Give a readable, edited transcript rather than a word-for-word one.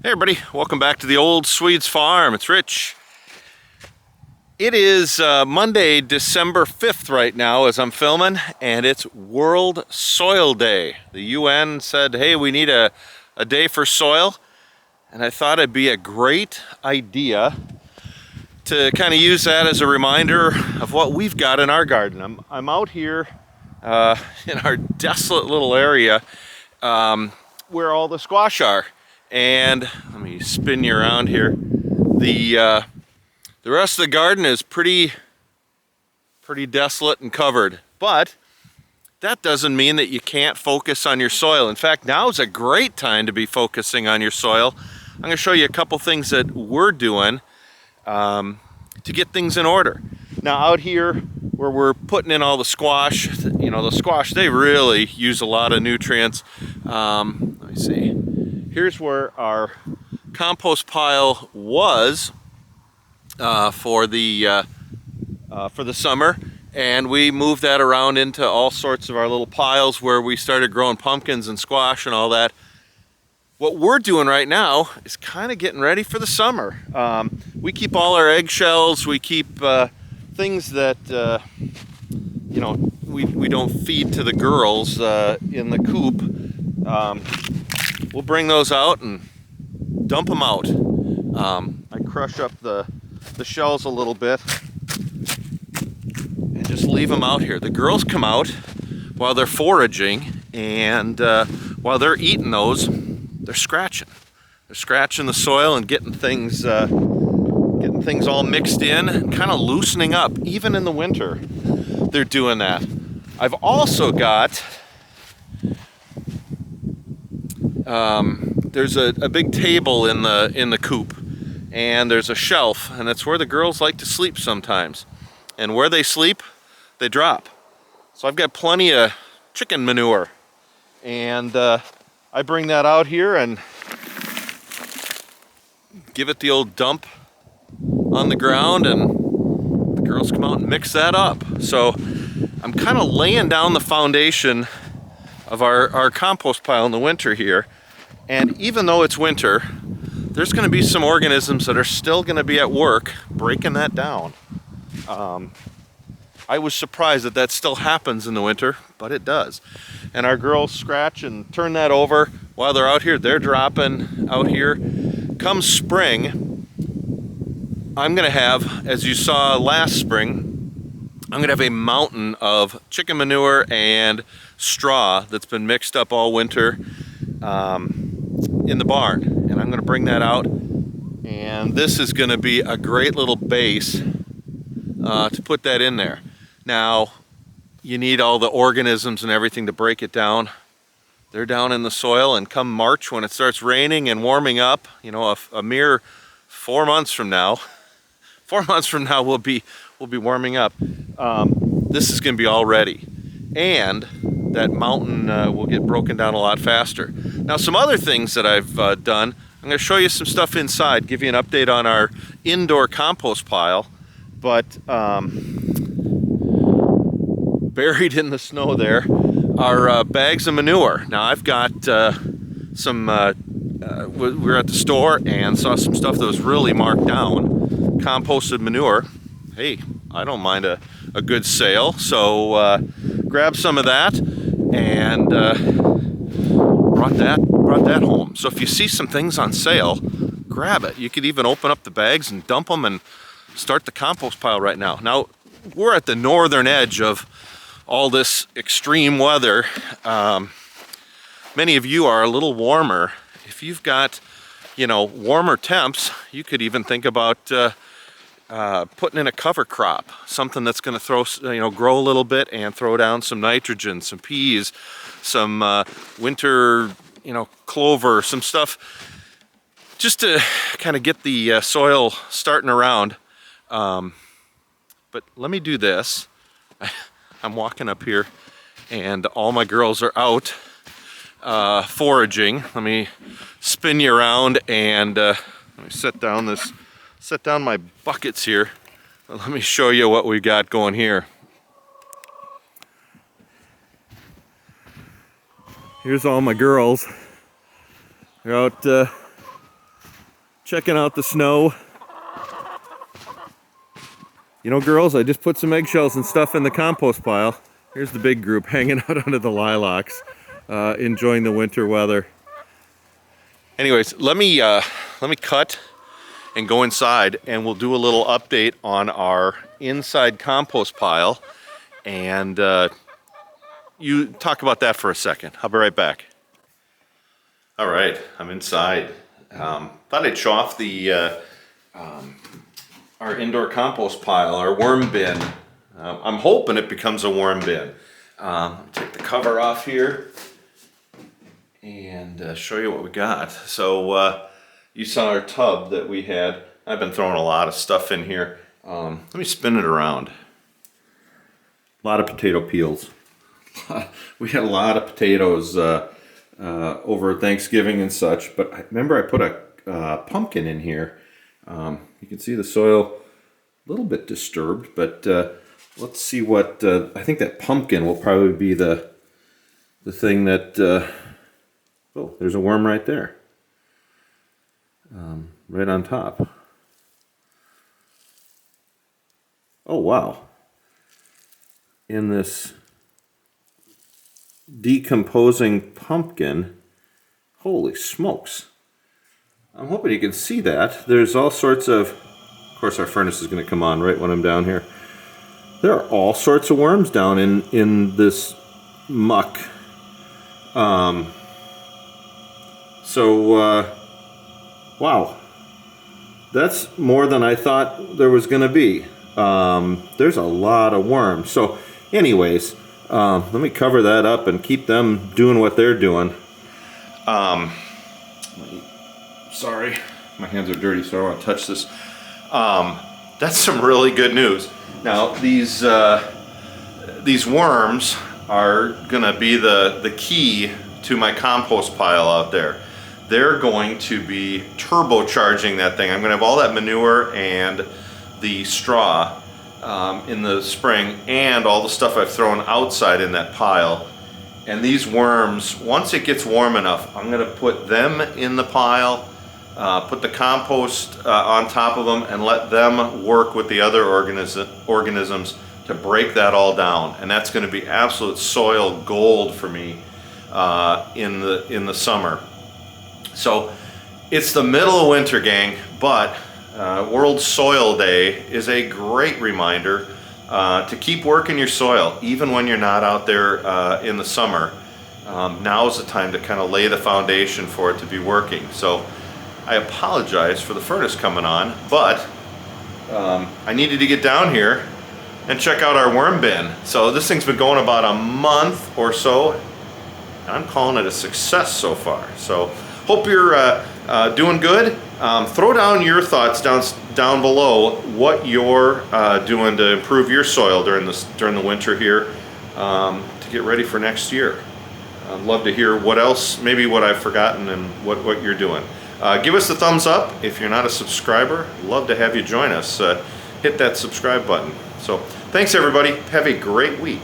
Hey everybody, welcome back to the Old Swedes Farm. It's Rich. It is Monday, December 5th right now as I'm filming, and it's World Soil Day. The UN said, hey, we need a day for soil, and I thought it'd be a great idea to kind of use that as a reminder of what we've got in our garden. I'm out here in our desolate little area where all the squash are. And let me spin you around here. The rest of the garden is pretty desolate and covered, but that doesn't mean that you can't focus on your soil. In fact, now is a great time to be focusing on your soil. I'm going to show you a couple things that we're doing to get things in order. Now out here where we're putting in all the squash, the squash, they really use a lot of nutrients. Let me see. Here's where our compost pile was for the summer, and we moved that around into all sorts of our little piles where we started growing pumpkins and squash and all that. What we're doing right now is kind of getting ready for the summer. We keep all our eggshells, we keep things that we don't feed to the girls in the coop. We'll bring those out and dump them out. I crush up the shells a little bit and just leave them out here. The girls come out while they're foraging, and while they're eating those, they're scratching. They're scratching the soil and getting things all mixed in, kind of loosening up. Even in the winter, they're doing that. I've also got there's a big table in the coop, and there's a shelf, and it's where the girls like to sleep sometimes. And where they sleep, they drop. So I've got plenty of chicken manure, and I bring that out here and give it the old dump on the ground, and the girls come out and mix that up. So I'm kind of laying down the foundation of our compost pile in the winter here. And even though it's winter, there's going to be some organisms that are still going to be at work breaking that down. I was surprised that still happens in the winter, but it does. And our girls scratch and turn that over while they're out here. They're dropping out here. Come spring, I'm going to have, as you saw last spring, I'm going to have a mountain of chicken manure and straw that's been mixed up all winter in the barn, and I'm going to bring that out, and this is going to be a great little base to put that in there. Now you need all the organisms and everything to break it down. They're down in the soil, and come March when it starts raining and warming up, a mere 4 months from now we'll be warming up. This is going to be all ready, and that mountain will get broken down a lot faster. Now, some other things that I've done, I'm going to show you some stuff inside, give you an update on our indoor compost pile, but buried in the snow there are bags of manure. Now, I've got some, we were at the store and saw some stuff that was really marked down, composted manure. Hey, I don't mind a good sale, so grab some of that and brought that home. So if you see some things on sale, grab it. You could even open up the bags and dump them and start the compost pile right now. Now, we're at the northern edge of all this extreme weather. Many of you are a little warmer. If you've got, warmer temps, you could even think about putting in a cover crop, something that's going to grow a little bit and throw down some nitrogen, some peas, some winter, clover, some stuff, just to kind of get the soil starting around. But let me do this. I'm walking up here, and all my girls are out foraging. Let me spin you around, and let me set down my buckets here. Let me show you what we got going here. Here's all my girls. They're out checking out the snow. You know, girls, I just put some eggshells and stuff in the compost pile. Here's the big group hanging out under the lilacs, enjoying the winter weather. Anyways, let me cut and go inside, and we'll do a little update on our inside compost pile. And you talk about that for a second. I'll be right back. All right, I'm inside. Thought I'd show off the our indoor compost pile, our worm bin. I'm hoping it becomes a worm bin. Take the cover off here and show you what we got. So you saw our tub that we had. I've been throwing a lot of stuff in here. Let me spin it around. A lot of potato peels. We had a lot of potatoes over Thanksgiving and such, but remember I put a pumpkin in here. You can see the soil a little bit disturbed, but let's see what, I think that pumpkin will probably be the thing that, oh, there's a worm right there. Right on top. Oh, wow. In this decomposing pumpkin, holy smokes. I'm hoping you can see that. There's all sorts of course our furnace is going to come on right when I'm down here. There are all sorts of worms down in this muck. Wow. That's more than I thought there was going to be. There's a lot of worms. So anyways, let me cover that up and keep them doing what they're doing. Sorry, my hands are dirty, so I don't want to touch this. That's some really good news. Now these worms are gonna be the key to my compost pile out there. They're going to be turbocharging that thing. I'm gonna have all that manure and the straw in the spring and all the stuff I've thrown outside in that pile. And these worms, once it gets warm enough, I'm gonna put them in the pile, put the compost on top of them, and let them work with the other organisms to break that all down. And that's gonna be absolute soil gold for me in the summer. So it's the middle of winter, gang, but World Soil Day is a great reminder to keep working your soil, even when you're not out there in the summer. Now is the time to kind of lay the foundation for it to be working. So I apologize for the furnace coming on, but I needed to get down here and check out our worm bin. So this thing's been going about a month or so. I'm calling it a success so far. So hope you're doing good. Throw down your thoughts down below what you're doing to improve your soil during the winter here to get ready for next year. I'd love to hear what else, maybe what I've forgotten and what you're doing. Give us the thumbs up if you're not a subscriber. Love to have you join us. Hit that subscribe button. So thanks everybody. Have a great week.